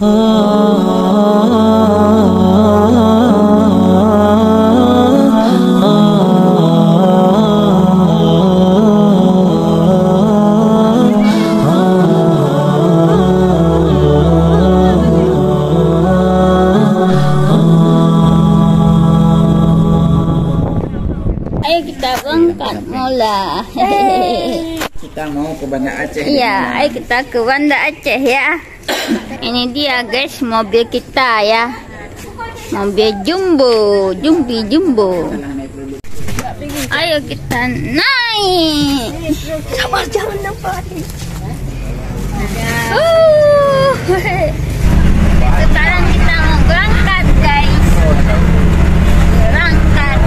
Ayo kita berangkat mula. Kita mau ke Banda Aceh. Iya, ayo kita ke Banda Aceh ya. Ini dia guys mobil kita ya. Mobil jumbo, jumbo. Ayo kita naik. Sabar, jangan nampak. Sekarang kita mau berangkat guys. Berangkat.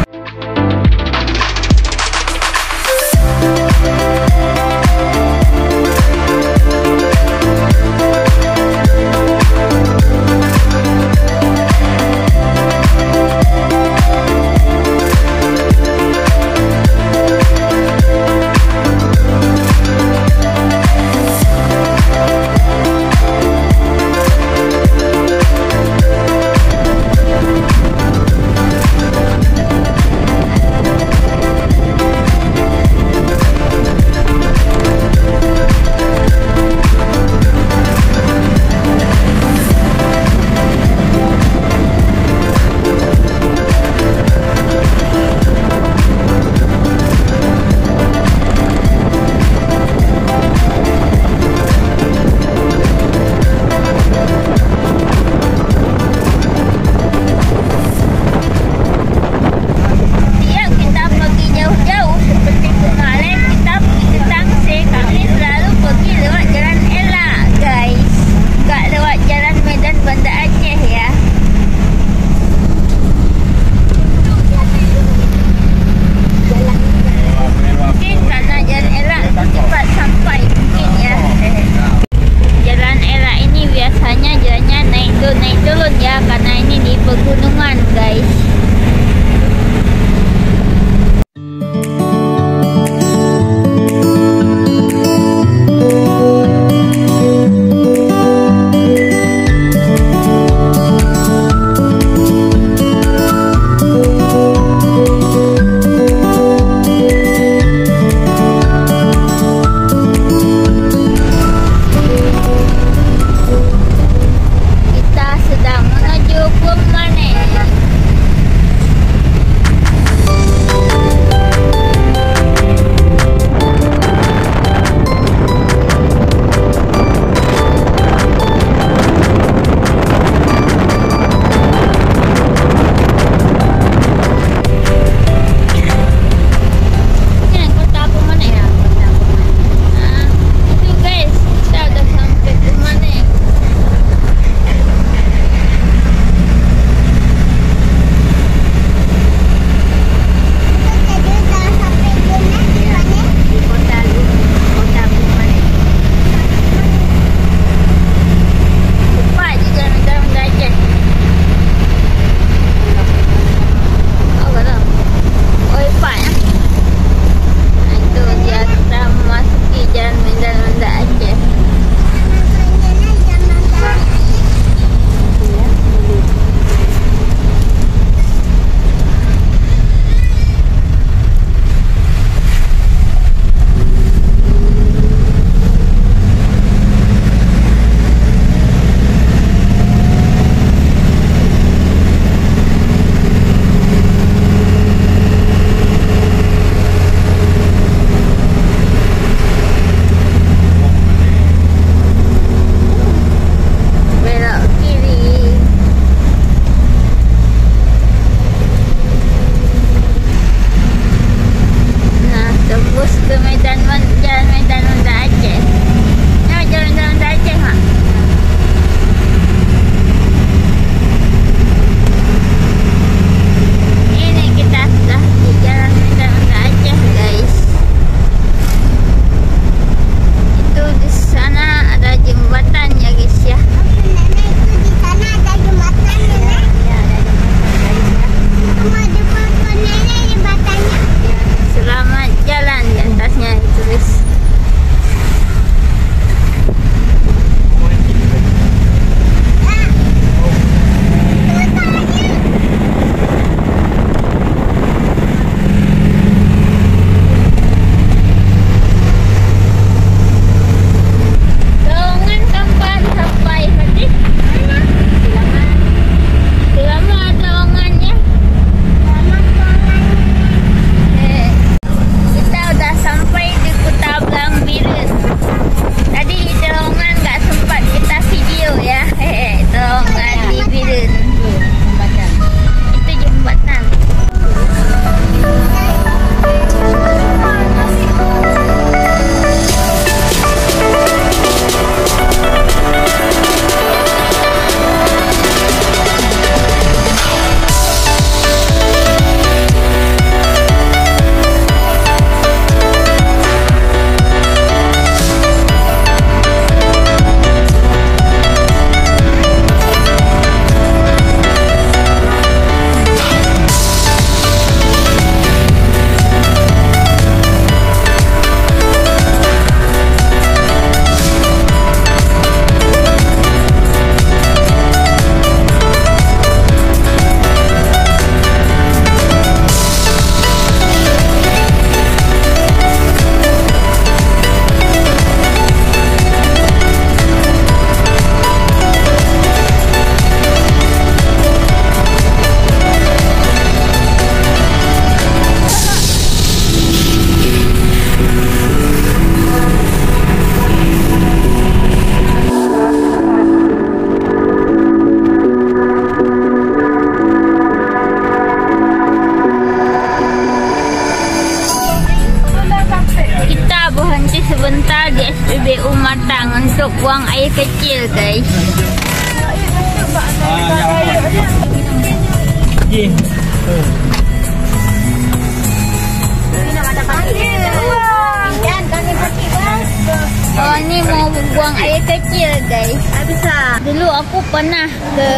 kecil guys. Bisa. Dulu aku pernah ke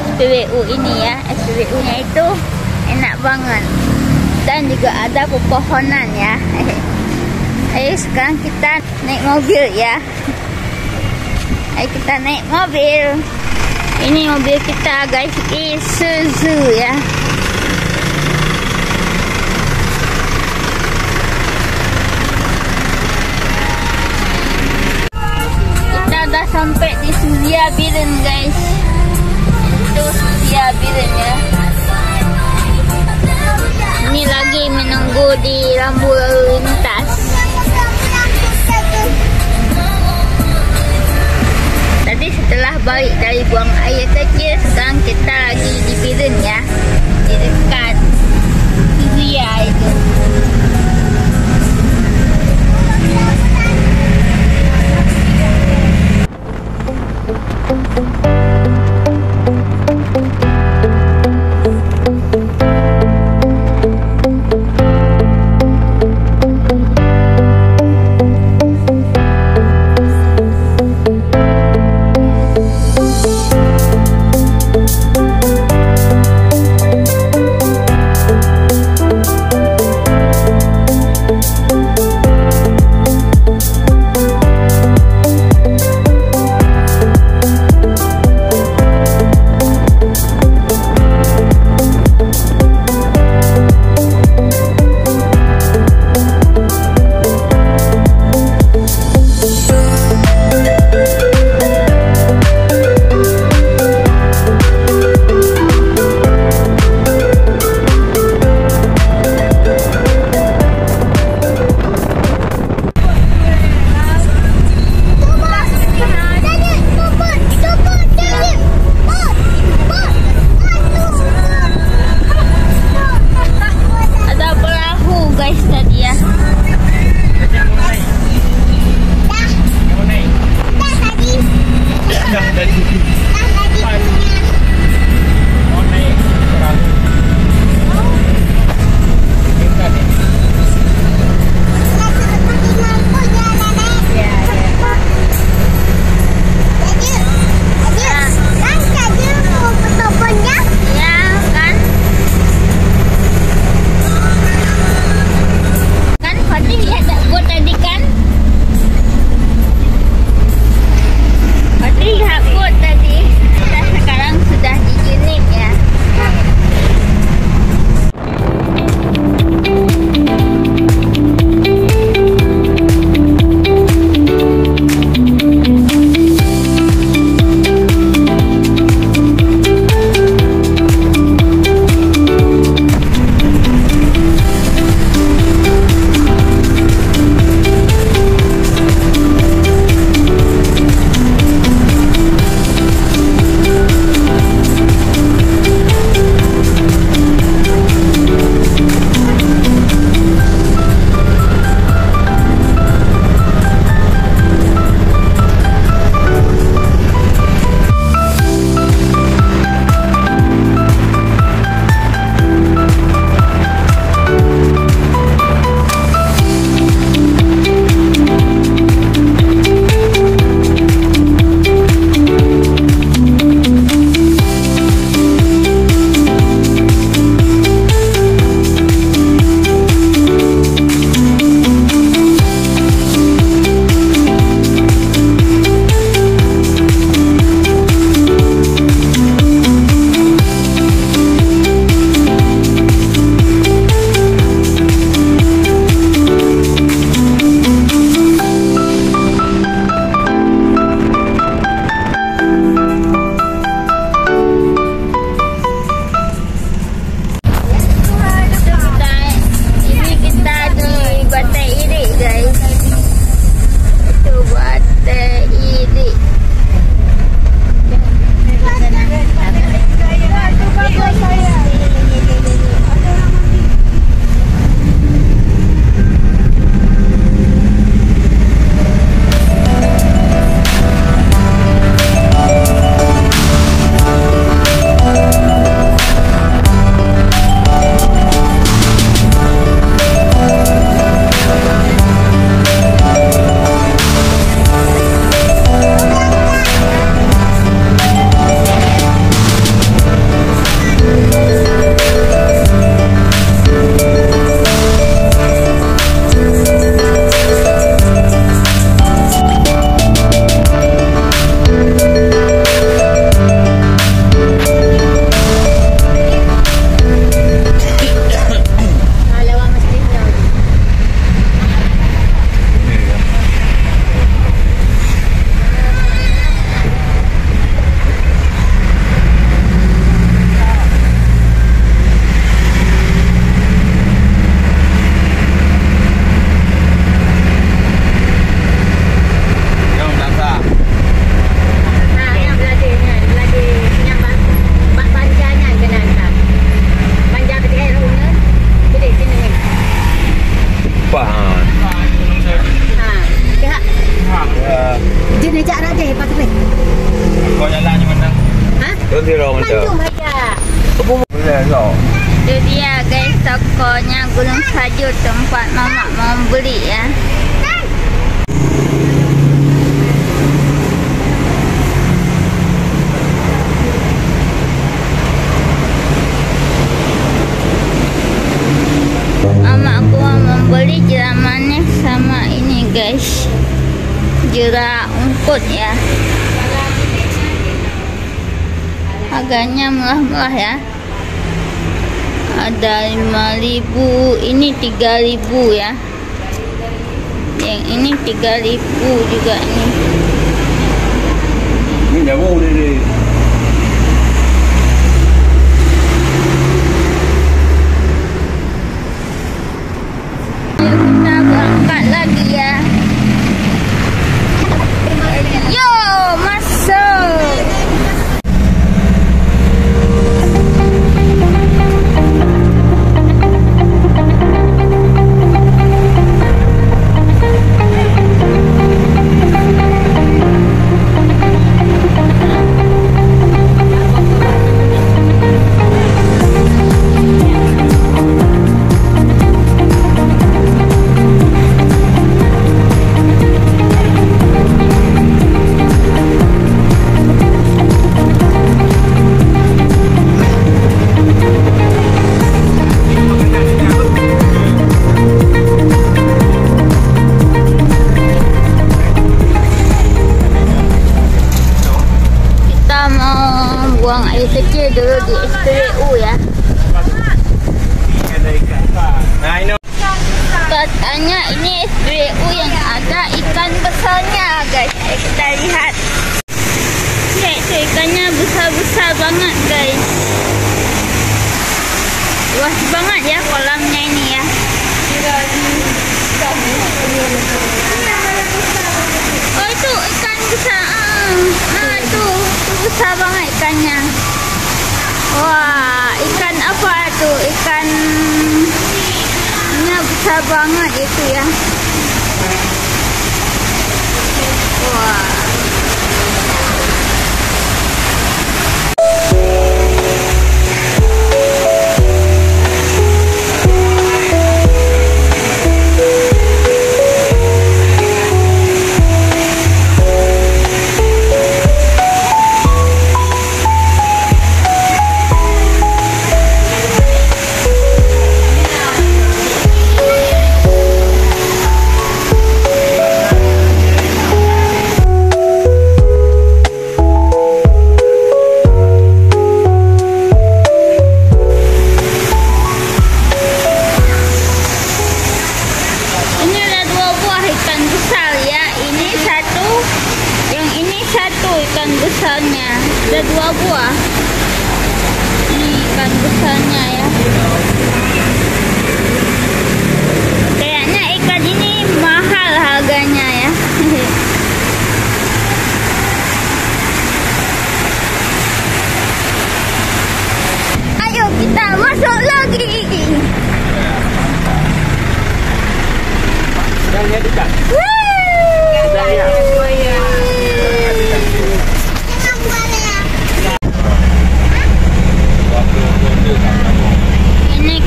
SPBU ini ya. SPBU nya itu enak banget. Dan juga ada pepohonan ya. Ayo sekarang kita naik mobil ya. Ayo kita naik mobil. Ini mobil kita guys, Isuzu ya. Kita udah sampai di Surya Biren guys. Itu Surya Biren ya. Ini lagi menunggu di rambu lalu lintas. Tadi setelah balik dari buang air kecil, sekarang kita lagi di Biren ya, di dekat Surya itu. Tanjung aja. Itu dia guys, tokonya Gunung Salju tempat Mamak mau beli ya. Mama aku mau membeli jeruk manis sama ini guys, jeruk ungkut ya. Harganya murah-murah ya. Ada 5.000, ini 3.000 ya. Yang ini 3.000 juga ini. Ini jauh deh. Kita berangkat lagi ya. Yo, masuk. Buang air kecil dulu di SPBU ya. Katanya ini SPBU yang ada ikan besarnya guys. Kita lihat. Lihat tuh ikannya besar-besar banget guys. Luas banget ya kolamnya ini ya. Oh itu ikan besar. Tuh besar banget ikannya. Wah, ikan apa tuh? Ikannya besar banget itu ya. Wah. Besarnya ada 2 buah. Ini ikan besarnya ya. Kayaknya ikan ini mahal harganya ya. Ayo kita masuk lagi. Ini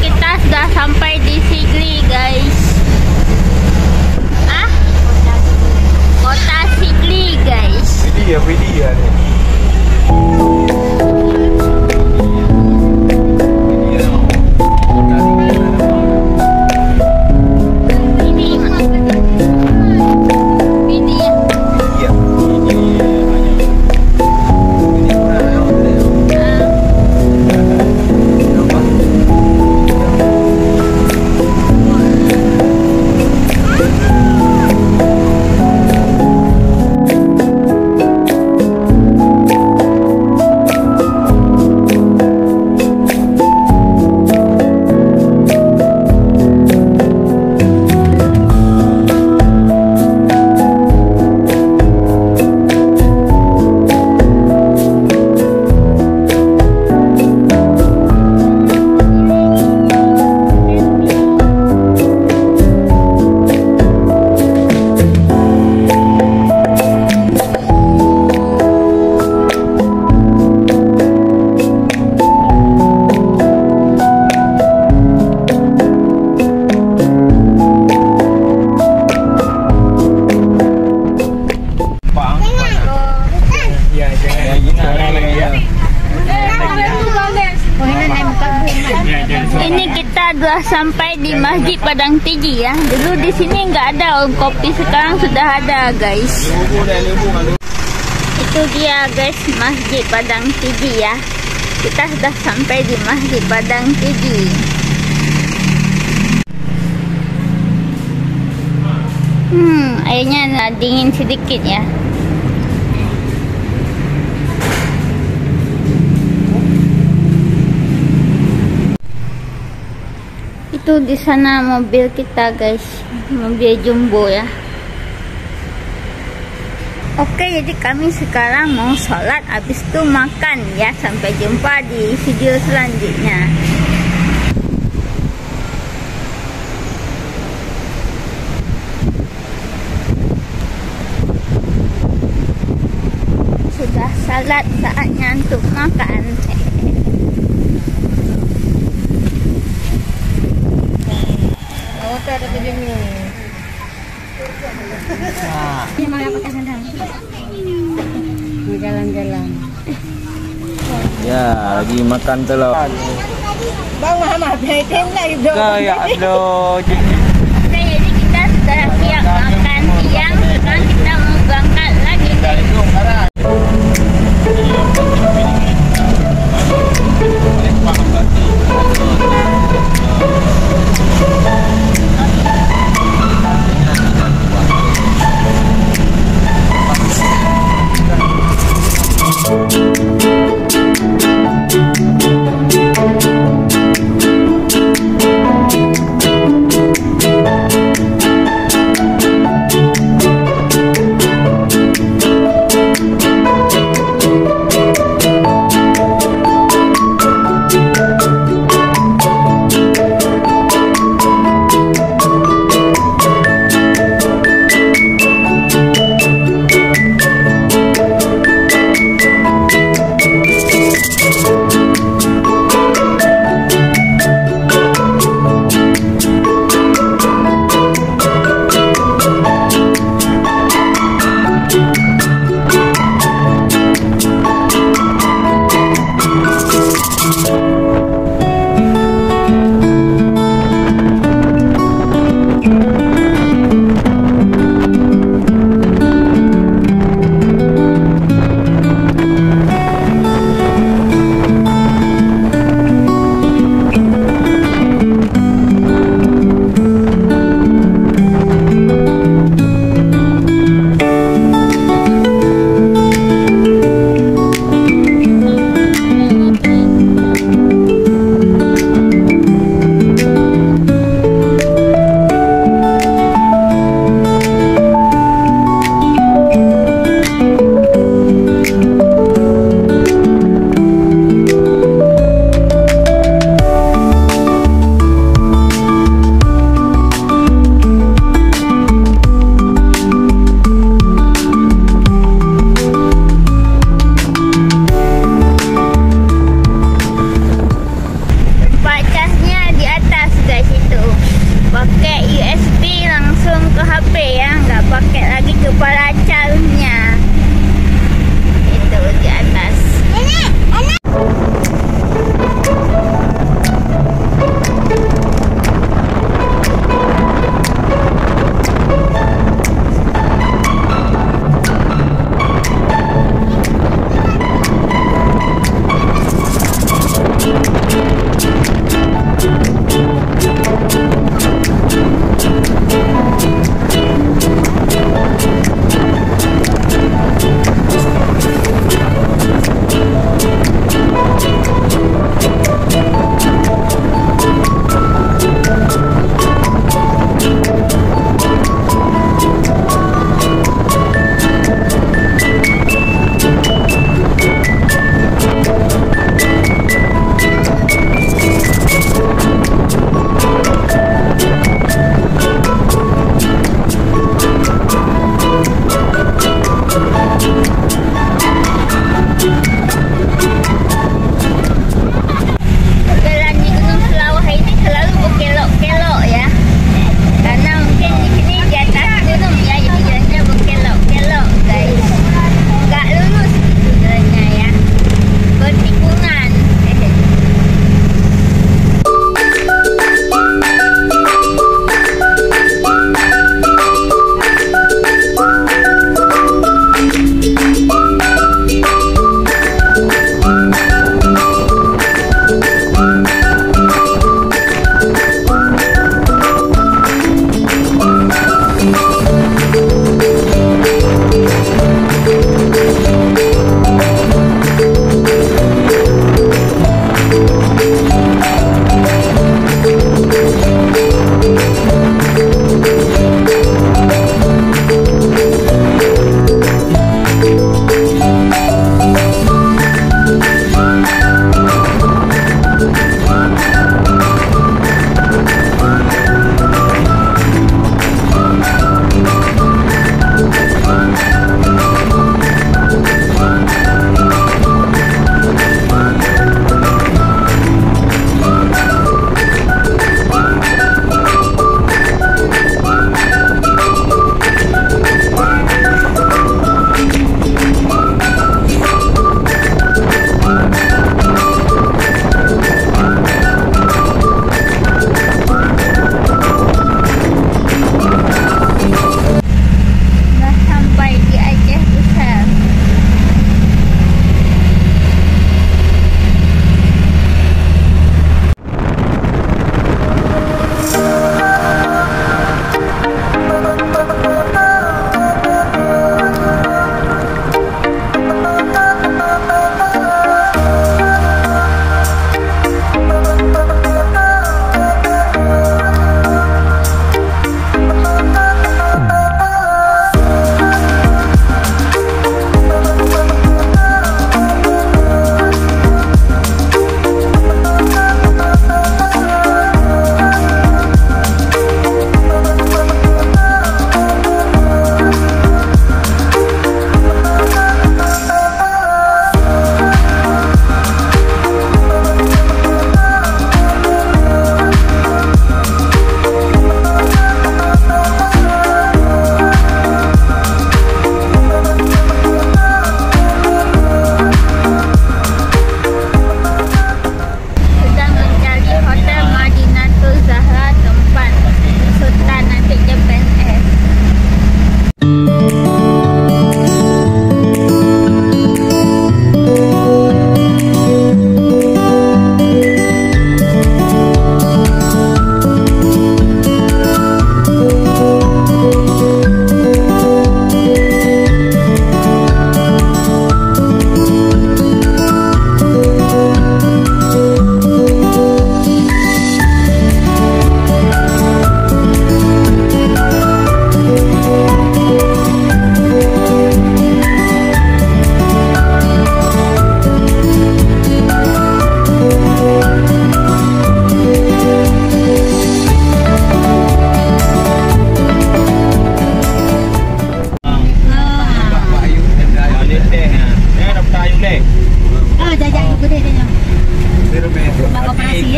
sudah sampai di Masjid Padang Tiji ya. Dulu di sini nggak ada warung kopi, sekarang sudah ada guys. Itu dia guys, Masjid Padang Tiji ya. Kita sudah sampai di Masjid Padang Tiji. Airnya dingin sedikit ya. Itu di sana mobil kita guys, mobil jumbo ya. Oke, jadi kami sekarang mau sholat, habis itu makan ya. Sampai jumpa di video selanjutnya. Sudah sholat, saatnya untuk makan. Jalan-jalan. Ya, lagi makan telur. Bang Muhammad, baitin lagi dong. Kayak aduh. Oke, jadi kita sudah siap makan siang. Sekarang kita mau berangkat lagi guys.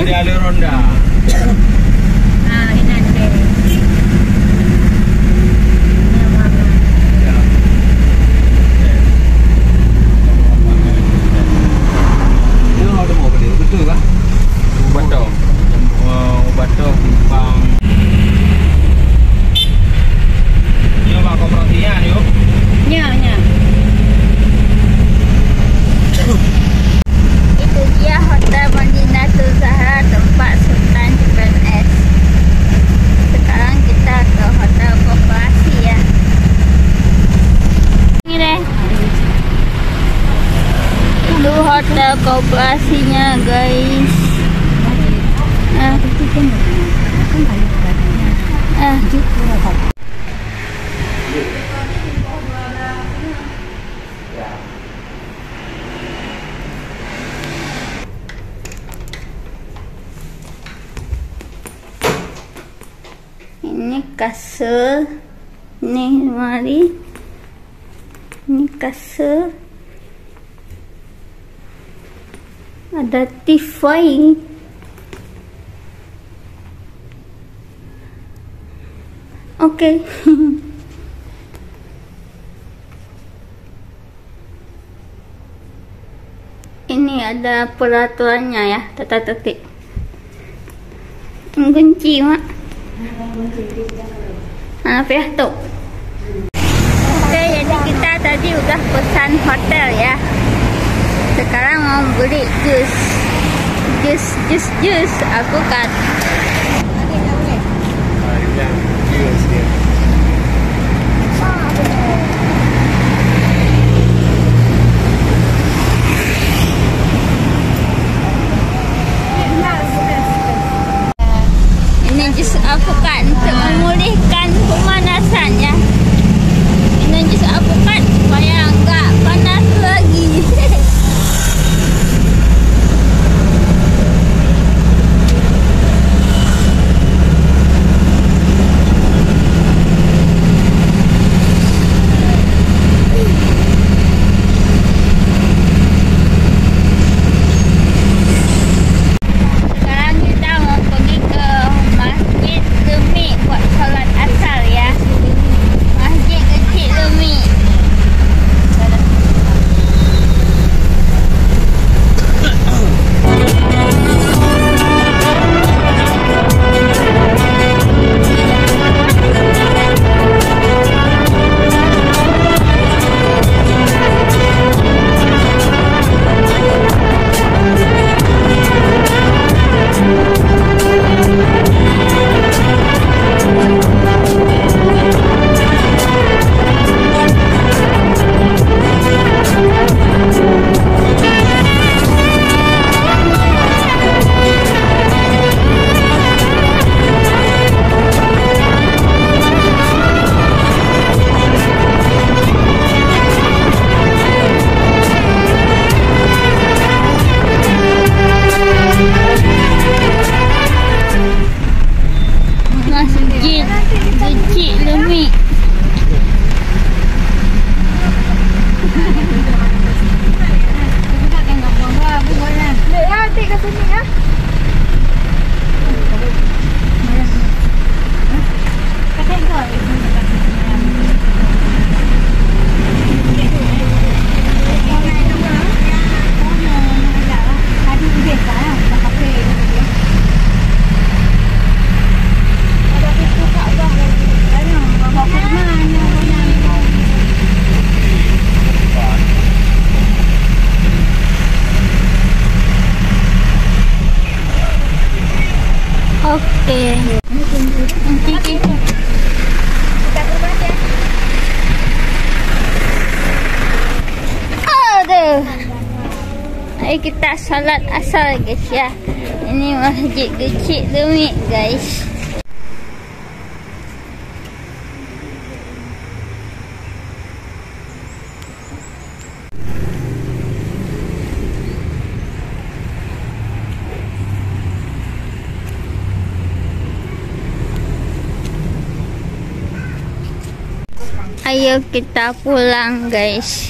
Dari alur ronda. Ah, ini ada. Ini ada mau beli betul kan? Ubat Kupang. Ini apa koperasinya yuk? Nya. Itu dia Hotel Madinatul Zahra, tempat Sultan Chicken S. Sekarang kita ke Hotel Koperasi ya. Ini deh. Itu Hotel Koperasinya guys. Ini kasur, ini lemari, ini kasur, ada TV. Oke. Ini ada peraturannya ya, tata tertib. Kunci mak. Apa ya tuh? Oke, jadi kita tadi udah pesan hotel ya. Sekarang mau beli jus. Aku kan. Ini jus alpukat untuk memulihkan pemanasan ya. Ini jus alpukat supaya enggak panas lagi. Sekarang kita mau pergi ke Masjid Lemi buat solat asar ya. Masjid kecil Lemi. Masjid kecil Lemi. Oke. Nanti kita. Aduh. Ayo kita salat asar guys ya. Ini masjid kecil Lemi guys. Ayo kita pulang guys.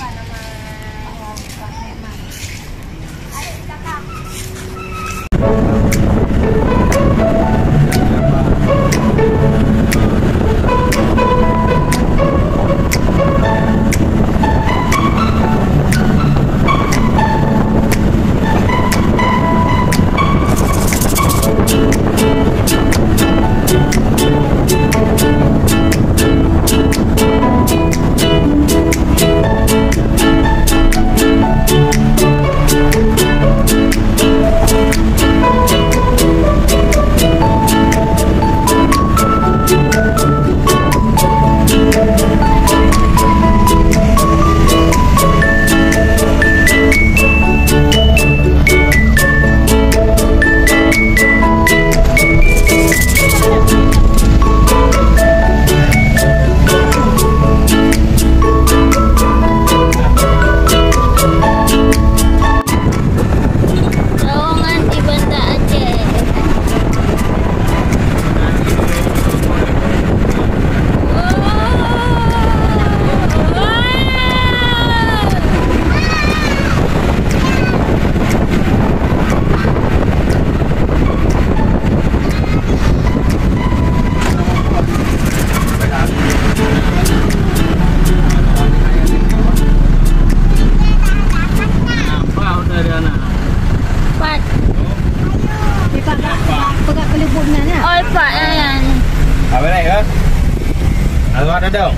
dah dong.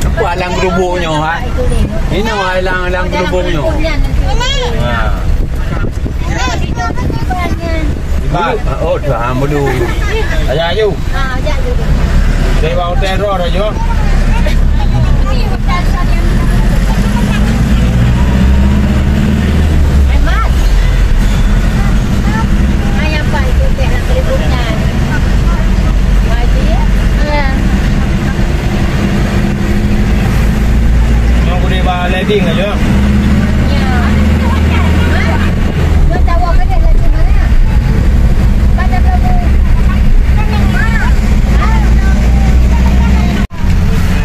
Apa alang gerubuknya ha? Ini alang gerubuknya. Oh, dah dulu. Aja ayu. Dari bawah teror aja. Landing aja.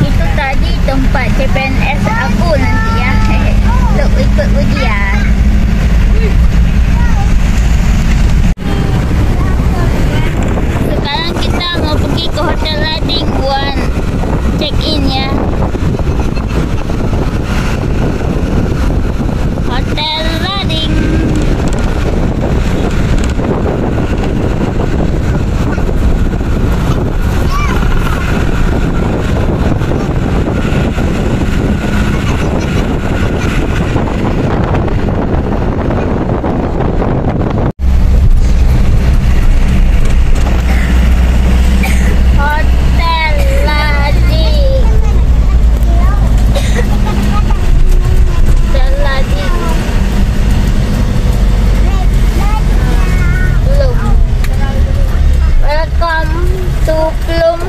Itu tadi tempat CPNS aku nanti ya. Untuk ikut ujian. Sekarang kita mau pergi ke Hotel Lading buat check in ya. Hotel Lading.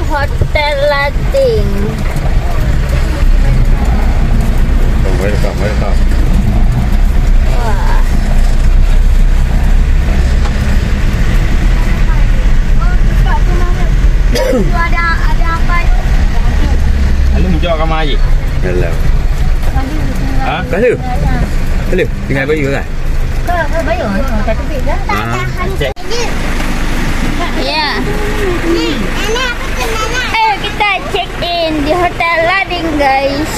Hotel Lading. Welcome. Wah. Ada apa itu? Lalu menjual kamar aje. Hello. Ha? Kalau. Hello. Tinggal bayu kan? Ke bayu. Satu bit dah. Cek. Ya. Ayo kita check in di Hotel Lading guys.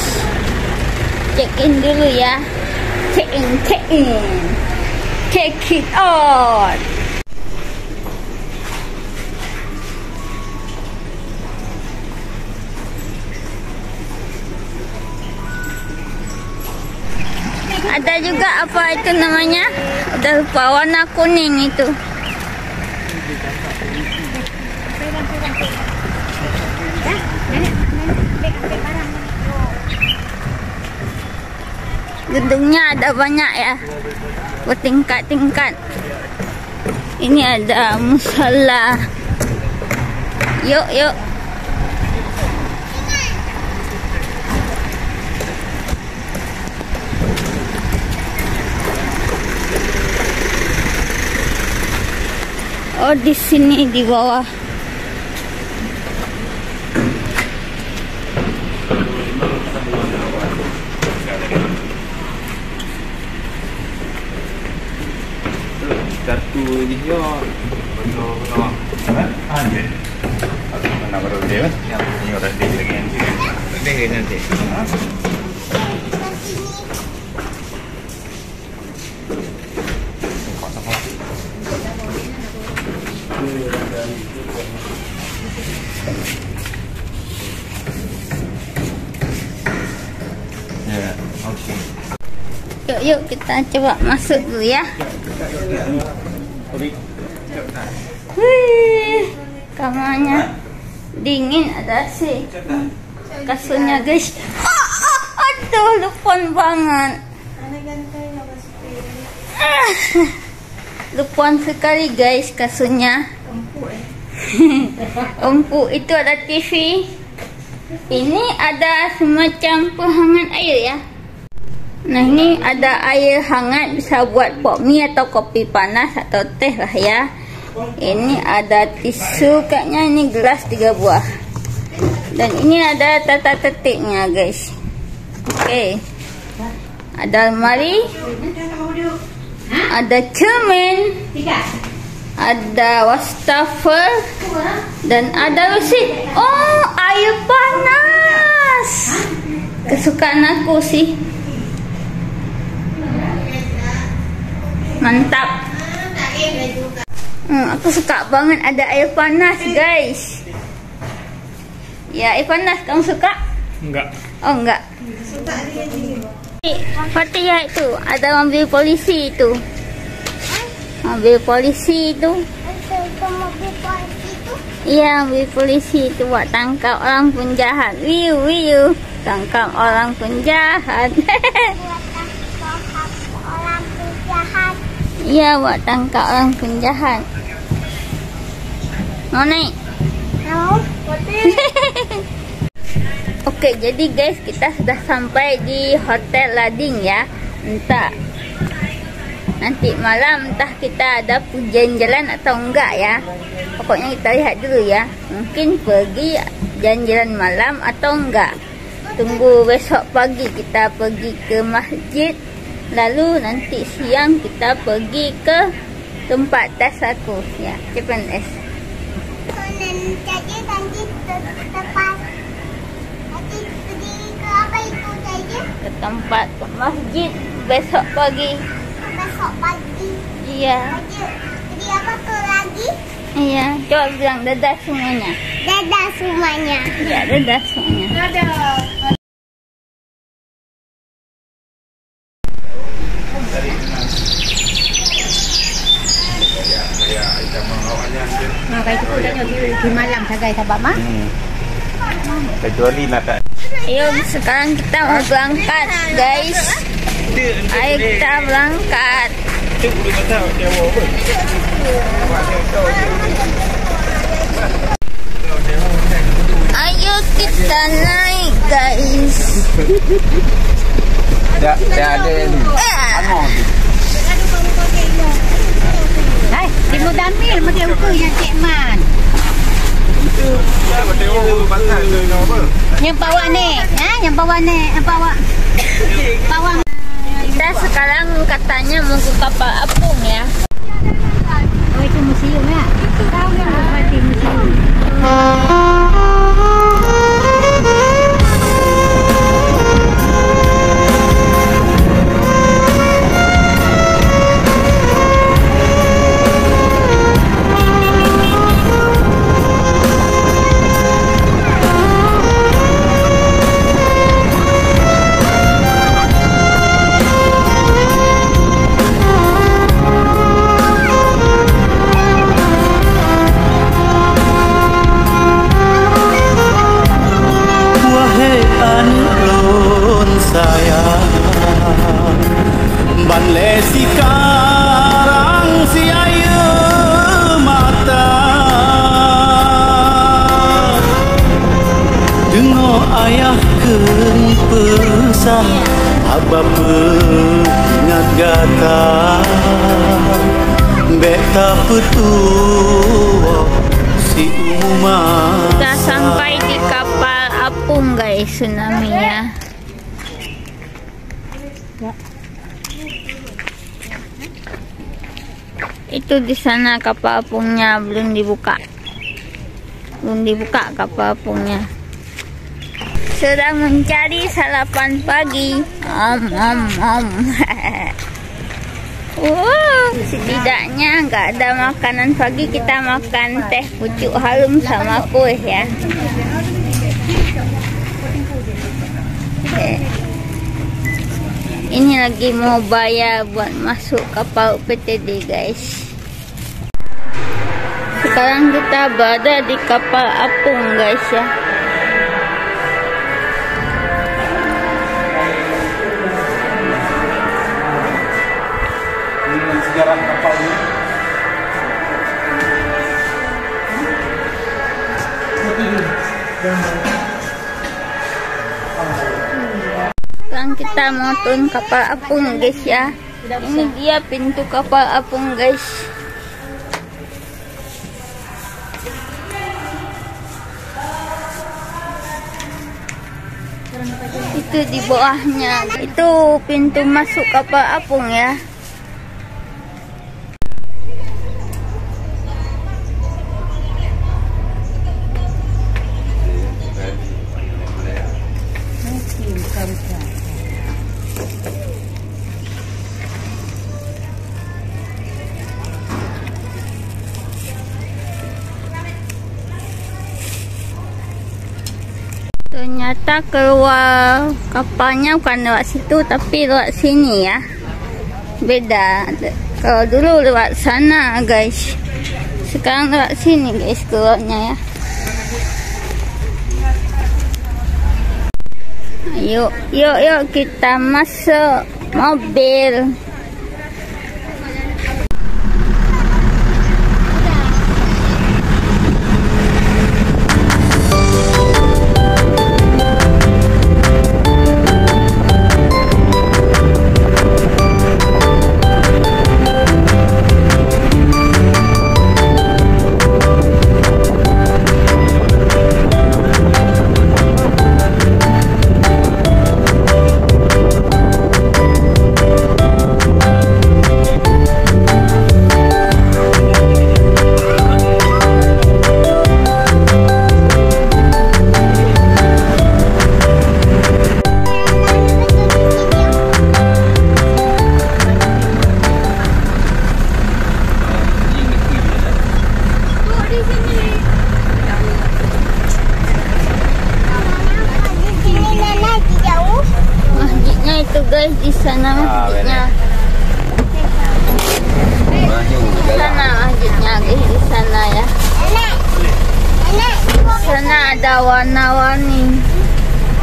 Check in dulu ya. Check in. Check it out. Ada juga apa itu namanya? Udah lupa, warna kuning itu. Gedungnya ada banyak ya, bertingkat-tingkat. Ini ada musala. Yuk. Oh, di sini di bawah. Kartu dia. Betul. Ada. Mana baru dia? Ini orang dia lagi nanti. Ya, okey. Yuk kita coba masuk dulu ya. Wih, kamarnya dingin, ada AC. Kasurnya guys. Aduh, lupon banget. Lupon sekali guys kasurnya. Empuk. Itu ada TV. Ini ada semacam penghangat air ya. Nah, ini ada air hangat, bisa buat pok mie atau kopi panas atau teh lah ya. Ini ada tisu, kayaknya ini gelas 3 buah. Dan ini ada tata tertibnya guys. Oke. Ada almari. Ada cermin. Ada wastafel. Dan ada rusit. Oh, air panas. Kesukaan aku sih. Mantap. Aku suka banget ada air panas guys. Ya, panas. Kamu suka? Enggak. Oh, enggak. Fatihah itu ada mobil polisi itu. Mobil polisi itu. Iya, mobil polisi itu buat tangkap orang penjahat. Wiu, wiu. Tangkap orang penjahat. Iya, buat tangkap orang penjahat. Mau naik? Mau. Oke, jadi guys, kita sudah sampai di Hotel Lading ya. Nanti malam entah kita ada jalan-jalan atau enggak ya. Pokoknya kita lihat dulu ya. Mungkin pergi jalan-jalan malam atau enggak. Tunggu besok pagi kita pergi ke masjid. Lalu nanti siang kita pergi ke tempat tes aku ya, CPNS. Jadi nanti tepat. Nanti pergi ke apa itu saja? Ke tempat masjid besok pagi. Besok pagi. Iya. Jadi apa tu lagi? Iya, coba bilang dadah semuanya. Dadah semuanya. Ya, dadah semuanya. Dadah. Nah, kayak itu udah di malam sagai sabab mah. Kecuali nak tak. Ayo, sekarang kita mau berangkat, guys. Ayo kita berangkat. Tu boleh masak sewa apa? Ayo kita naik, guys. Ya, ada ni. Anu tu. Hai, di Modamil mesti ukur yang Cik Man. Yang bawa ni, yang bawa ni, bawa. Kita sekarang katanya mau ke kapal apung ya. Oh, itu museum ya? Tahu yang berarti museum. Banle sekarang si air mata dengar ayah kering pesan abah peringat gata beta petua si umumah. Kita sampai di kapal apung, guys, tsunami ya. Itu di sana kapal apungnya belum dibuka. Belum dibuka kapal apungnya. Sedang mencari sarapan pagi. Wow, setidaknya nggak ada makanan pagi, kita makan teh pucuk harum sama kue ya. Ini lagi mau bayar buat masuk kapal PTD, guys. Sekarang kita berada di kapal apung, guys ya. Ini sejarah kapal ni. Sekarang kita mau turun kapal apung, guys ya. Ini dia pintu kapal apung, guys. Itu di bawahnya. Itu pintu masuk kapal apung ya. kita keluar kapalnya bukan lewat situ tapi lewat sini ya. Beda. Kalau dulu lewat sana guys, sekarang lewat sini guys keluarnya ya. Yuk kita masuk mobil. Itu guys di sana masjidnya. Sana masjidnya guys di sana ya. Di sana ada warna-warni.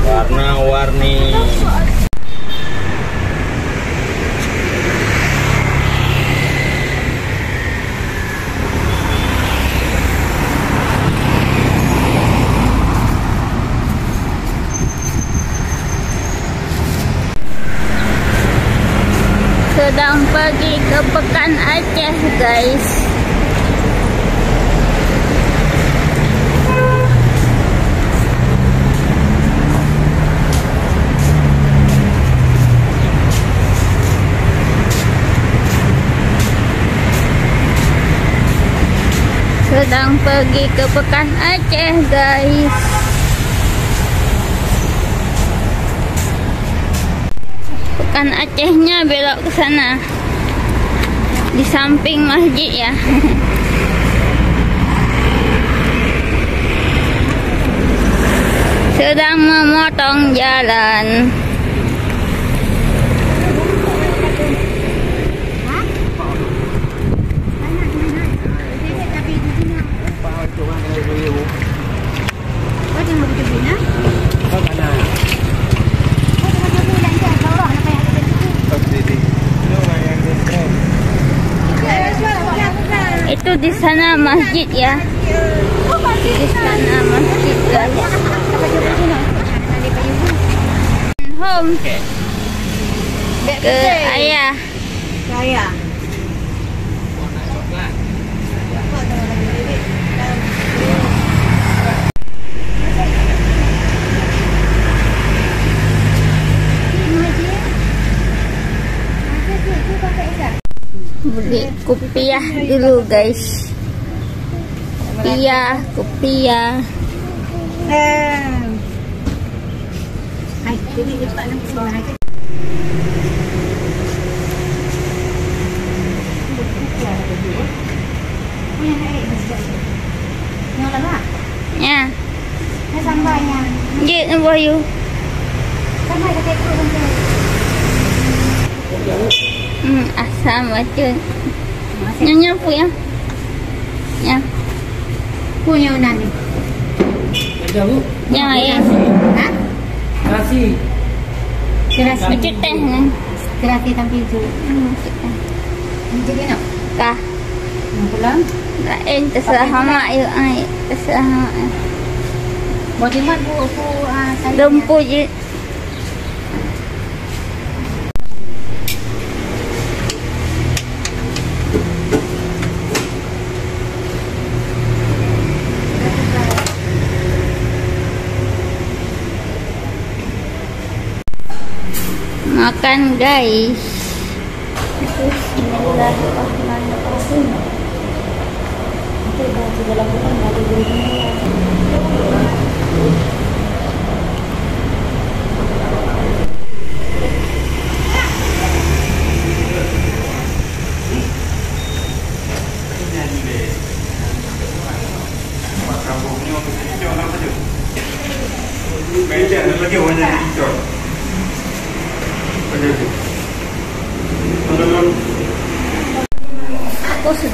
Warna-warni. Sedang pergi ke Pekan Aceh guys. Sedang pergi ke Pekan Aceh guys. Pekan Acehnya belok ke sana. Di samping masjid ya. Sedang memotong jalan. Itu di sana masjid ya. Di sana masjid guys. Home ke ayah. Beli kopiah dulu guys. Kopiah. Ya. Dia nak buat you. Asam macam nyonya pu ya. Ya. Punya nani. Jauh. Ya ya. Hah? Terasi. Terasi. Macam teh kan. Terasi tampil tu. Jadi nak. Kah. Pulang. Lain terserah mak you ai. Terserah mak. Buat jimat bu saya. Lempu je. Makan guys. Bismillahirrahmanirrahim. Meja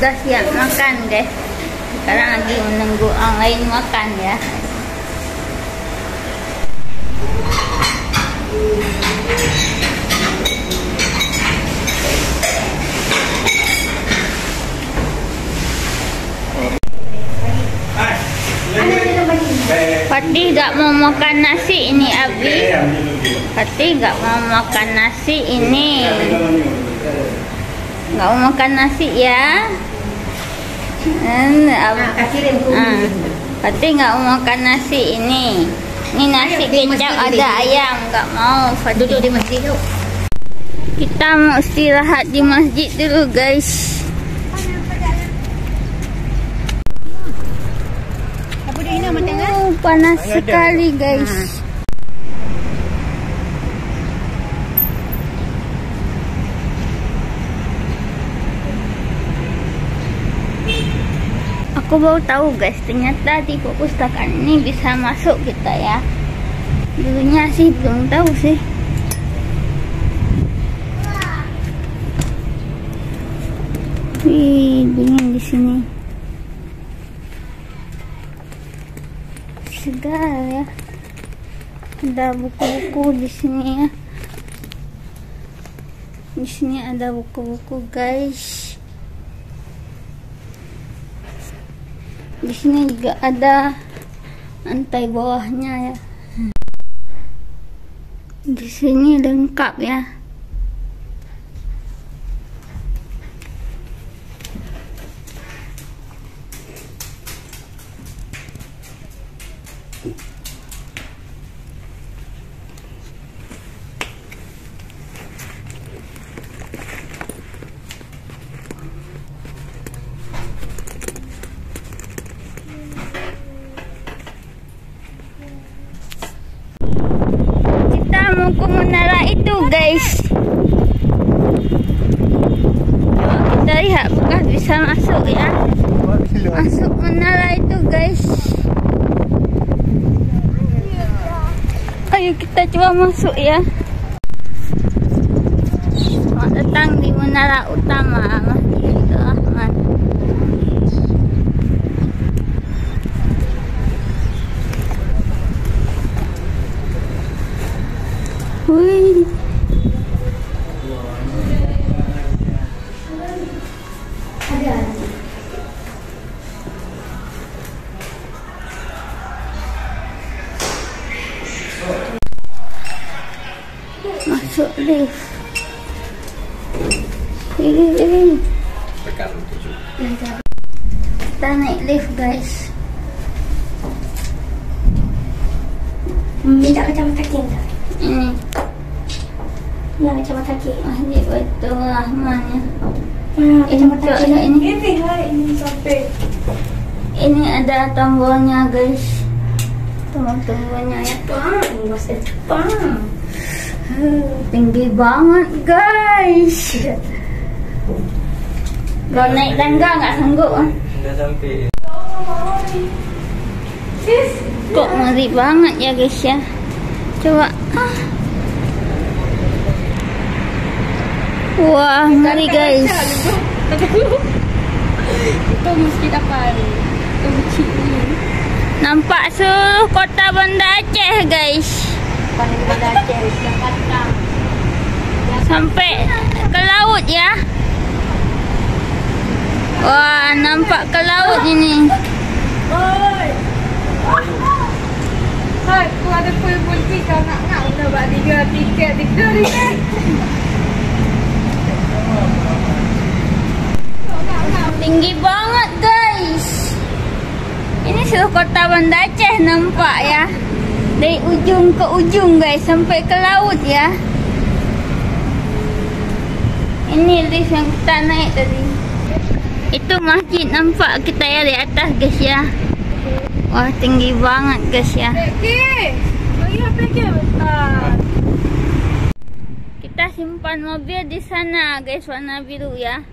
sudah siap makan guys. Sekarang lagi menunggu orang lain makan ya. Fatih gak mau makan nasi ini Abi. Fatih gak mau makan nasi ini. Gak mau makan nasi ya. Fatih gak mau makan nasi ini. Ini nasi kecap ada ayam. Gak mau Fatih. Duduk di masjid tu. Kita mau istirahat di masjid dulu guys. Apa dia nak makan kan? Panas sekali guys. Aku baru tahu guys, ternyata di perpustakaan ini bisa masuk kita ya. Dulunya sih belum tahu sih. Wih, dingin di sini. Segar ya. Ada buku-buku di sini ya. Di sini ada buku-buku guys. Di sini juga ada lantai bawahnya ya. Di sini lengkap ya. Mau ke menara itu guys. Kita lihat apakah bisa masuk ya. Masuk menara itu guys. Ayo kita coba masuk ya. Selamat datang di menara utama Masjidil Rahman. Wih. Masuk lift. Ini. Kita naik lift guys. Tidak kacamata kaki tak? Ini. Ya kacamata kaki. Masjid Baitur Rahman ya. Kacamata kaki ini. Ini sampai. Ini ada tombolnya guys. Tombol-tombolnya ya. Masa Jepang. Tinggi banget guys. Kalau naik tangga nggak sanggup ah. Nggak sampai. Kok ngeri banget ya guys ya. Coba. Wah, ngeri guys. Kita mesti dapat. Nampak seluruh kota Banda Aceh guys. Sampai ke laut ya. Wah, nampak ke laut ini. Hai, aku ada pul-pul kau nak udah buat 3 tiket ni. Tinggi banget guys. Ini seluruh kota Banda Aceh nampak ya. Dari ujung ke ujung guys, sampai ke laut ya. Ini lift yang kita naik tadi. Itu masjid nampak kita ya di atas guys ya. Wah, tinggi banget guys ya. Kita simpan mobil di sana guys, warna biru ya.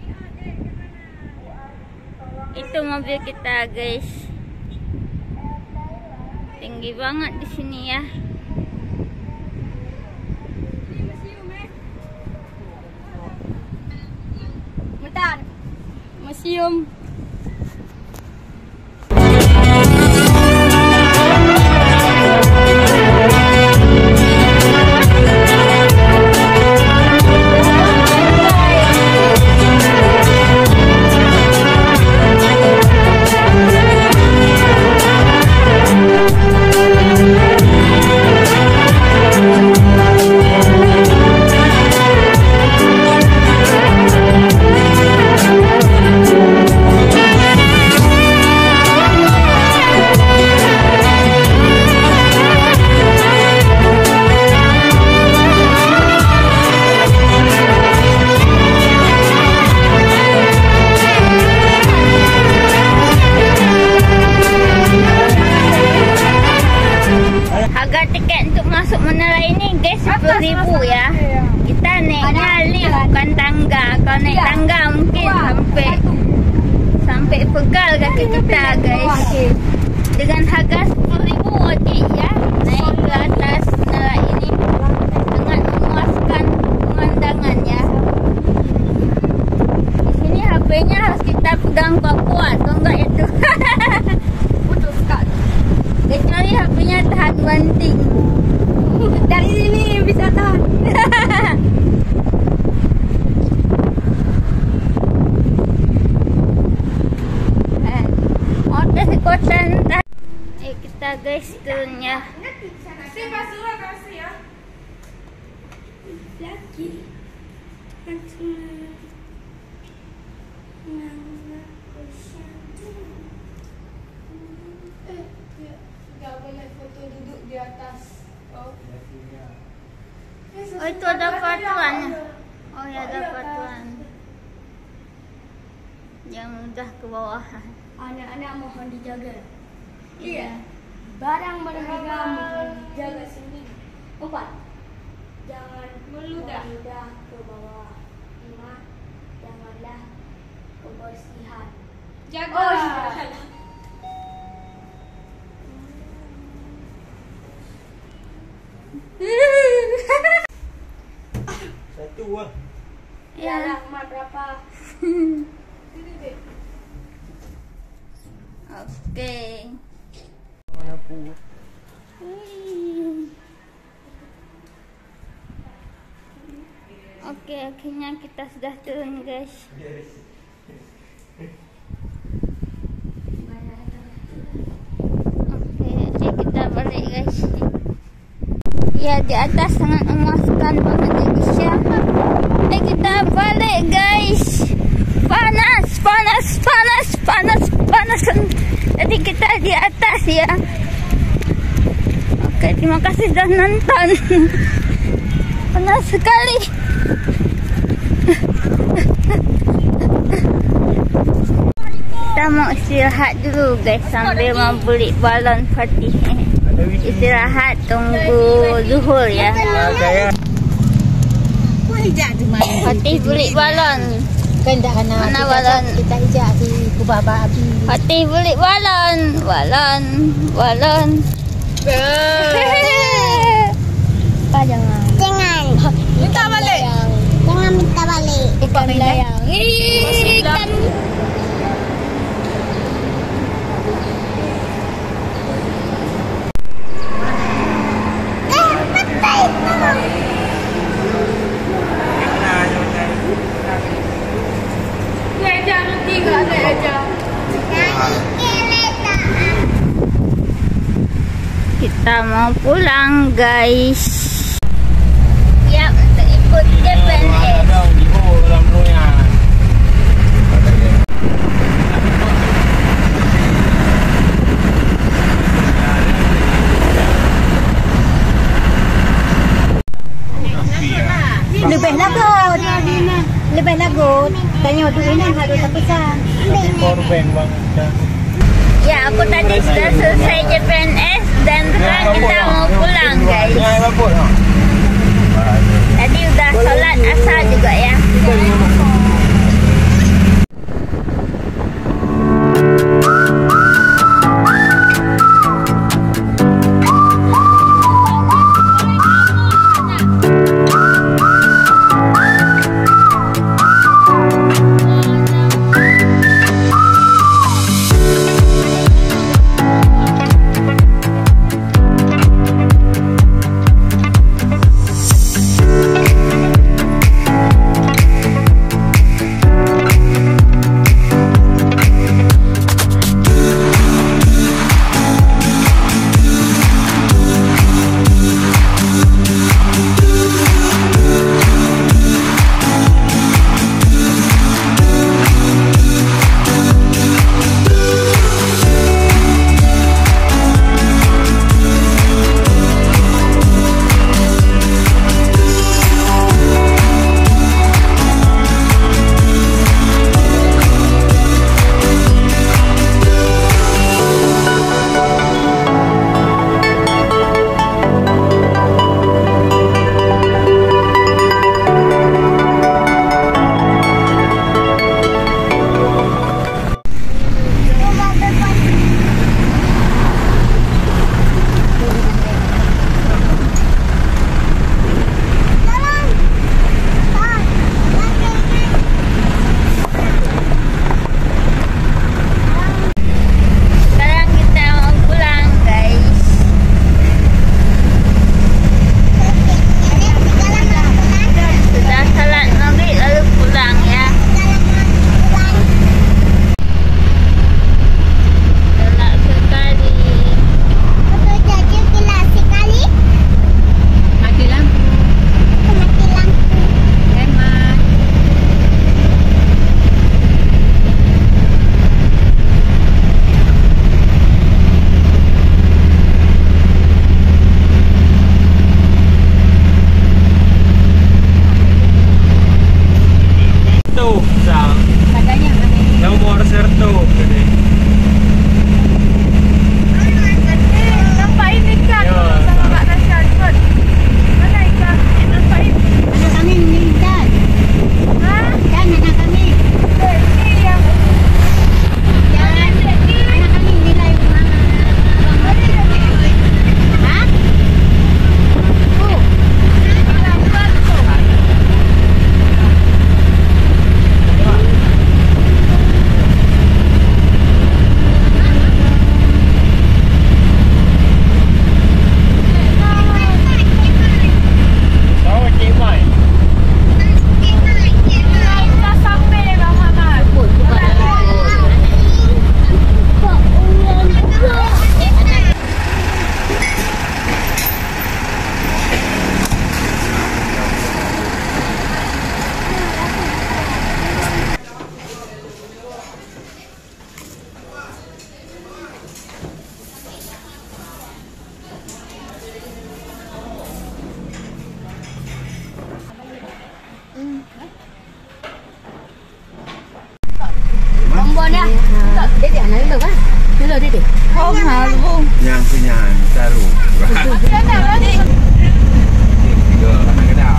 Itu mobil kita guys. Tinggi banget di sini ya. Museum. Harga tiket untuk masuk menara ini guys 10.000 ya. Kita naiknya lift bukan tangga. Kalau naik tangga mungkin sampai pegal kaki kita guys. Dengan harga 10.000 wajib ya naik ke atas menara ini. Sangat memuaskan pemandangan ya. Di sini HP-nya harus kita pegang kuat-kuat, kalau enggak itu. Betul sekali. Kecuali HP-nya tahan banting. Dari sini bisa tahan. Hotel kekuatan. Kita guys turunnya. Kasih Basura, kasih ya. Lagi. Gak boleh foto duduk di atas. Oh. Oh itu ada peraturan. Oh ya ada peraturan. Yang mudah ke bawah. Anak-anak mohon dijaga. Iya. Barang berharga mohon dijaga sendiri. 4. Jangan meludah ke bawah. 5. Janganlah kebersihan. Jaga. Oh, iya. Satu lah. Ya. Mak berapa? Oke. Mana pun. Oke, akhirnya kita sudah turun guys. Oke, kita balik guys. Ya di atas sangat memuaskan banget Indonesia. Kita balik guys. Panas, panas, panas, panas, panas. Jadi kita di atas ya. Oke, terima kasih sudah nonton. Panas sekali. Kita mau istirahat dulu guys sambil mau beli balon party. Istirahat tunggu zuhur ya. Fatih beli balon. Mana balon? Kita hijak di kubaba api. Fatih beli balon. Balon. Balon. Apa jangan? Jangan. Minta balik. Jangan minta balik. Ikan melayang. Ikan. Kita mau pulang guys. Ya untuk ikut JPNS. Lebih lagut. Lebih lagut. Tanya tu ini harus pesan. Korban banget. Ya aku tadi sudah selesai JPNS dan sekarang kita mau pulang guys. Tadi udah sholat asar juga ya. nãy được á. Bây giờ đi đi. Không hả luôn. Nhang cứ nhang ta đủ. Cái nào đó đi. Giờ ăn cái nào?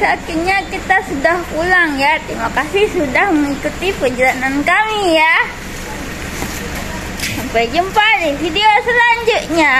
Akhirnya kita sudah pulang ya. Terima kasih sudah mengikuti perjalanan kami ya. Sampai jumpa di video selanjutnya.